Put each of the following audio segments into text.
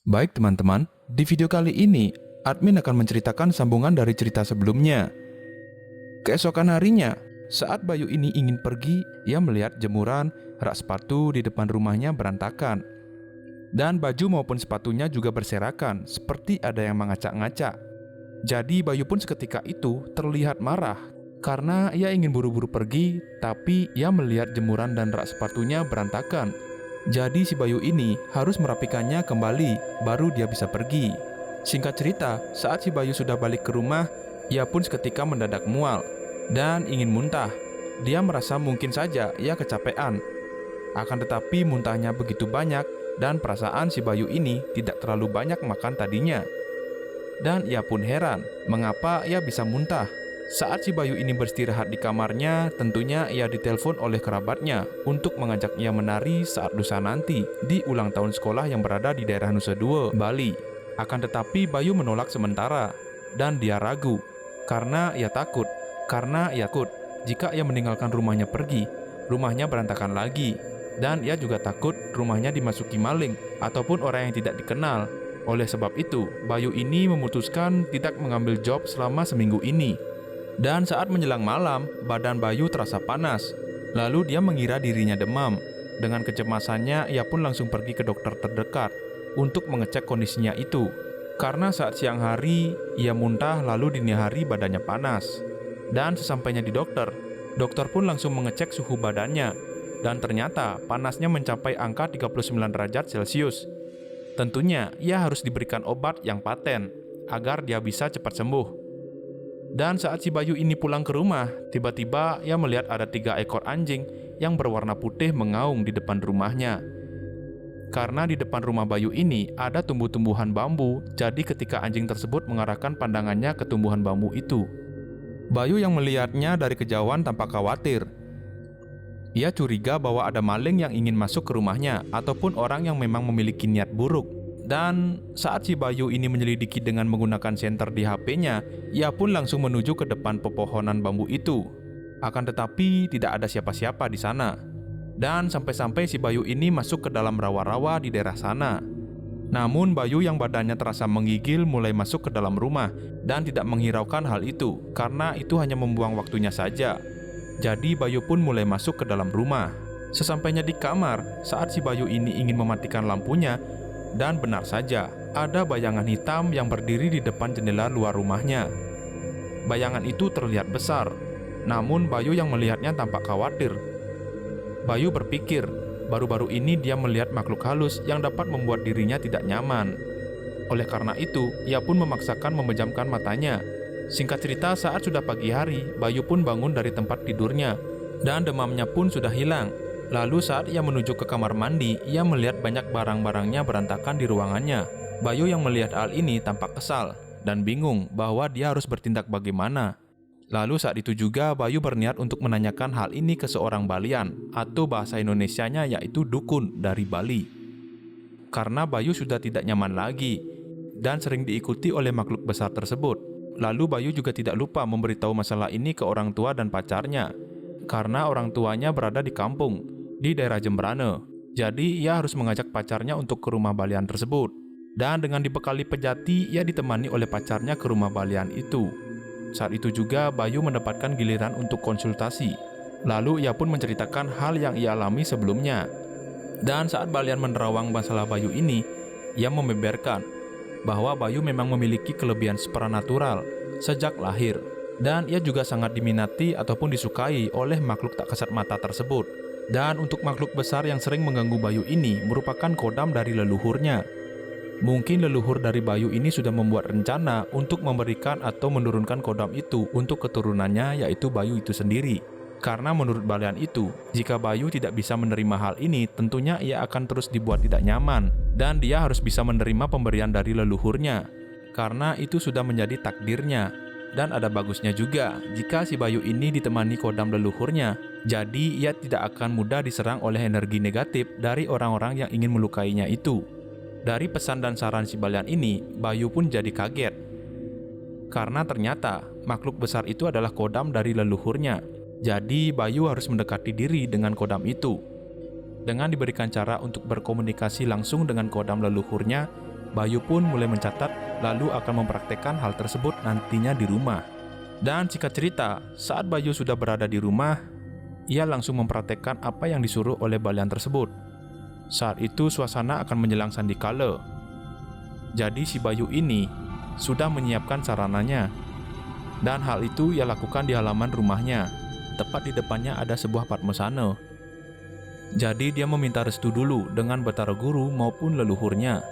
Baik teman-teman, di video kali ini, admin akan menceritakan sambungan dari cerita sebelumnya. Keesokan harinya, saat Bayu ini ingin pergi, ia melihat jemuran, rak sepatu di depan rumahnya berantakan. Dan baju maupun sepatunya juga berserakan, seperti ada yang mengacak-ngacak. Jadi Bayu pun seketika itu terlihat marah, karena ia ingin buru-buru pergi, tapi ia melihat jemuran dan rak sepatunya berantakan. Jadi si Bayu ini harus merapikannya kembali, baru dia bisa pergi. Singkat cerita, saat si Bayu sudah balik ke rumah, ia pun seketika mendadak mual dan ingin muntah. Dia merasa mungkin saja ia kecapean. Akan tetapi muntahnya begitu banyak dan perasaan si Bayu ini tidak terlalu banyak makan tadinya. Dan ia pun heran, mengapa ia bisa muntah. Saat si Bayu ini beristirahat di kamarnya, tentunya ia ditelepon oleh kerabatnya untuk mengajak ia menari saat lusa nanti di ulang tahun sekolah yang berada di daerah Nusa Dua, Bali. Akan tetapi Bayu menolak sementara, dan dia ragu, karena ia takut jika ia meninggalkan rumahnya pergi, rumahnya berantakan lagi. Dan ia juga takut rumahnya dimasuki maling ataupun orang yang tidak dikenal. Oleh sebab itu, Bayu ini memutuskan tidak mengambil job selama seminggu ini. Dan saat menjelang malam, badan Bayu terasa panas. Lalu dia mengira dirinya demam. Dengan kecemasannya, ia pun langsung pergi ke dokter terdekat untuk mengecek kondisinya itu. Karena saat siang hari, ia muntah lalu dini hari badannya panas. Dan sesampainya di dokter pun langsung mengecek suhu badannya. Dan ternyata panasnya mencapai angka 39 derajat Celcius. Tentunya, ia harus diberikan obat yang paten agar dia bisa cepat sembuh. Dan saat si Bayu ini pulang ke rumah, tiba-tiba ia melihat ada 3 ekor anjing yang berwarna putih mengaum di depan rumahnya. Karena di depan rumah Bayu ini ada tumbuh-tumbuhan bambu, jadi ketika anjing tersebut mengarahkan pandangannya ke tumbuhan bambu itu, Bayu yang melihatnya dari kejauhan tampak khawatir. Ia curiga bahwa ada maling yang ingin masuk ke rumahnya ataupun orang yang memang memiliki niat buruk. Dan saat si Bayu ini menyelidiki dengan menggunakan senter di HP-nya, ia pun langsung menuju ke depan pepohonan bambu itu. Akan tetapi tidak ada siapa-siapa di sana. Dan sampai-sampai si Bayu ini masuk ke dalam rawa-rawa di daerah sana. Namun Bayu yang badannya terasa menggigil mulai masuk ke dalam rumah dan tidak menghiraukan hal itu, karena itu hanya membuang waktunya saja. Jadi Bayu pun mulai masuk ke dalam rumah. Sesampainya di kamar, saat si Bayu ini ingin mematikan lampunya, dan benar saja, ada bayangan hitam yang berdiri di depan jendela luar rumahnya. Bayangan itu terlihat besar, namun Bayu yang melihatnya tampak khawatir. Bayu berpikir, baru-baru ini dia melihat makhluk halus yang dapat membuat dirinya tidak nyaman. Oleh karena itu, ia pun memaksakan memejamkan matanya. Singkat cerita, saat sudah pagi hari, Bayu pun bangun dari tempat tidurnya, dan demamnya pun sudah hilang. Lalu saat ia menuju ke kamar mandi, ia melihat banyak barang-barangnya berantakan di ruangannya. Bayu yang melihat hal ini tampak kesal dan bingung bahwa dia harus bertindak bagaimana. Lalu saat itu juga Bayu berniat untuk menanyakan hal ini ke seorang Balian, atau bahasa Indonesianya yaitu dukun dari Bali. Karena Bayu sudah tidak nyaman lagi dan sering diikuti oleh makhluk besar tersebut. Lalu Bayu juga tidak lupa memberitahu masalah ini ke orang tua dan pacarnya, karena orang tuanya berada di kampung, di daerah Jembrane. Jadi ia harus mengajak pacarnya untuk ke rumah Balian tersebut. Dan dengan dibekali pejati, ia ditemani oleh pacarnya ke rumah Balian itu. Saat itu juga Bayu mendapatkan giliran untuk konsultasi. Lalu ia pun menceritakan hal yang ia alami sebelumnya. Dan saat Balian menerawang masalah Bayu ini, ia membeberkan bahwa Bayu memang memiliki kelebihan supranatural sejak lahir. Dan ia juga sangat diminati ataupun disukai oleh makhluk tak kasat mata tersebut. Dan untuk makhluk besar yang sering mengganggu Bayu ini merupakan kodam dari leluhurnya. Mungkin leluhur dari Bayu ini sudah membuat rencana untuk memberikan atau menurunkan kodam itu untuk keturunannya, yaitu Bayu itu sendiri. Karena menurut Balian itu, jika Bayu tidak bisa menerima hal ini, tentunya ia akan terus dibuat tidak nyaman. Dan dia harus bisa menerima pemberian dari leluhurnya, karena itu sudah menjadi takdirnya. Dan ada bagusnya juga jika si Bayu ini ditemani kodam leluhurnya, jadi ia tidak akan mudah diserang oleh energi negatif dari orang-orang yang ingin melukainya itu. Dari pesan dan saran si Balian ini, Bayu pun jadi kaget. Karena ternyata makhluk besar itu adalah kodam dari leluhurnya. Jadi Bayu harus mendekati diri dengan kodam itu. Dengan diberikan cara untuk berkomunikasi langsung dengan kodam leluhurnya, Bayu pun mulai mencatat lalu akan mempraktekkan hal tersebut nantinya di rumah. Dan singkat cerita, saat Bayu sudah berada di rumah, ia langsung mempraktekkan apa yang disuruh oleh Balian tersebut. Saat itu suasana akan menjelang sandikala. Jadi si Bayu ini sudah menyiapkan sarananya. Dan hal itu ia lakukan di halaman rumahnya. Tepat di depannya ada sebuah padmasana. Jadi dia meminta restu dulu dengan Batara Guru maupun leluhurnya.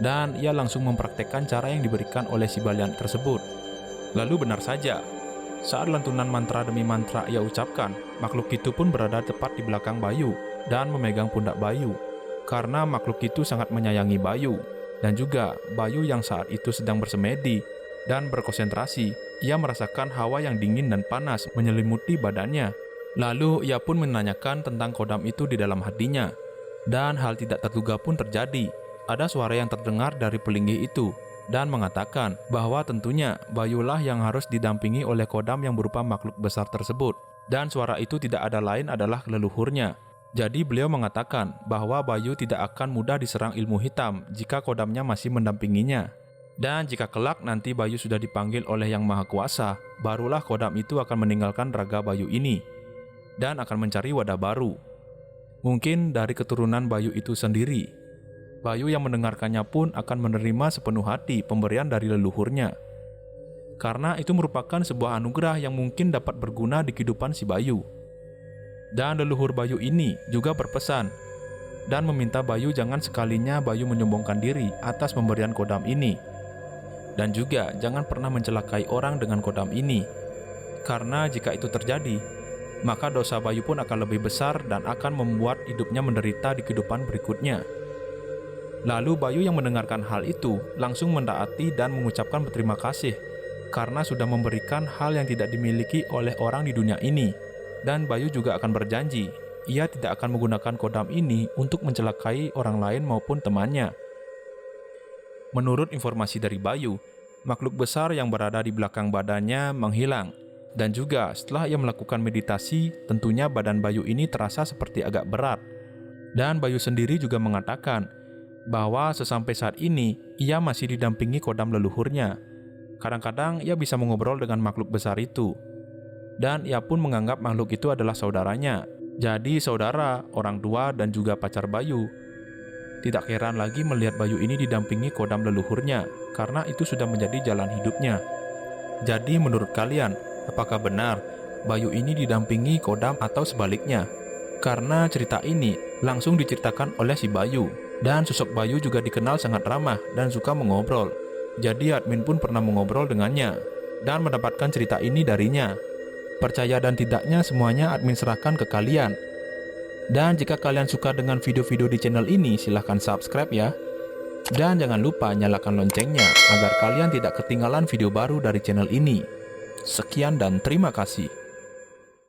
Dan ia langsung mempraktekkan cara yang diberikan oleh si Balian tersebut. Lalu benar saja, saat lantunan mantra demi mantra ia ucapkan, makhluk itu pun berada tepat di belakang Bayu dan memegang pundak Bayu. Karena makhluk itu sangat menyayangi Bayu. Dan juga Bayu yang saat itu sedang bersemedi dan berkonsentrasi, ia merasakan hawa yang dingin dan panas menyelimuti badannya. Lalu ia pun menanyakan tentang kodam itu di dalam hatinya. Dan hal tidak terduga pun terjadi. Ada suara yang terdengar dari pelinggih itu dan mengatakan bahwa tentunya Bayulah yang harus didampingi oleh kodam yang berupa makhluk besar tersebut. Dan suara itu tidak ada lain adalah leluhurnya. Jadi beliau mengatakan bahwa Bayu tidak akan mudah diserang ilmu hitam jika kodamnya masih mendampinginya. Dan jika kelak nanti Bayu sudah dipanggil oleh Yang Maha Kuasa, barulah kodam itu akan meninggalkan raga Bayu ini dan akan mencari wadah baru. Mungkin dari keturunan Bayu itu sendiri. Bayu yang mendengarkannya pun akan menerima sepenuh hati pemberian dari leluhurnya. Karena itu merupakan sebuah anugerah yang mungkin dapat berguna di kehidupan si Bayu. Dan leluhur Bayu ini juga berpesan dan meminta Bayu jangan sekalinya Bayu menyombongkan diri atas pemberian kodam ini. Dan juga jangan pernah mencelakai orang dengan kodam ini. Karena jika itu terjadi, maka dosa Bayu pun akan lebih besar dan akan membuat hidupnya menderita di kehidupan berikutnya. Lalu Bayu yang mendengarkan hal itu langsung mendaati dan mengucapkan berterima kasih karena sudah memberikan hal yang tidak dimiliki oleh orang di dunia ini. Dan Bayu juga akan berjanji ia tidak akan menggunakan kodam ini untuk mencelakai orang lain maupun temannya. Menurut informasi dari Bayu, makhluk besar yang berada di belakang badannya menghilang. Dan juga setelah ia melakukan meditasi, tentunya badan Bayu ini terasa seperti agak berat. Dan Bayu sendiri juga mengatakan bahwa sesampai saat ini ia masih didampingi kodam leluhurnya. Kadang-kadang ia bisa mengobrol dengan makhluk besar itu. Dan ia pun menganggap makhluk itu adalah saudaranya. Jadi saudara, orang tua dan juga pacar Bayu. Tidak heran lagi melihat Bayu ini didampingi kodam leluhurnya karena itu sudah menjadi jalan hidupnya. Jadi menurut kalian, apakah benar Bayu ini didampingi kodam atau sebaliknya? Karena cerita ini langsung diceritakan oleh si Bayu. Dan sosok Bayu juga dikenal sangat ramah dan suka mengobrol. Jadi admin pun pernah mengobrol dengannya dan mendapatkan cerita ini darinya. Percaya dan tidaknya semuanya admin serahkan ke kalian. Dan jika kalian suka dengan video-video di channel ini, silahkan subscribe ya. Dan jangan lupa nyalakan loncengnya agar kalian tidak ketinggalan video baru dari channel ini. Sekian dan terima kasih.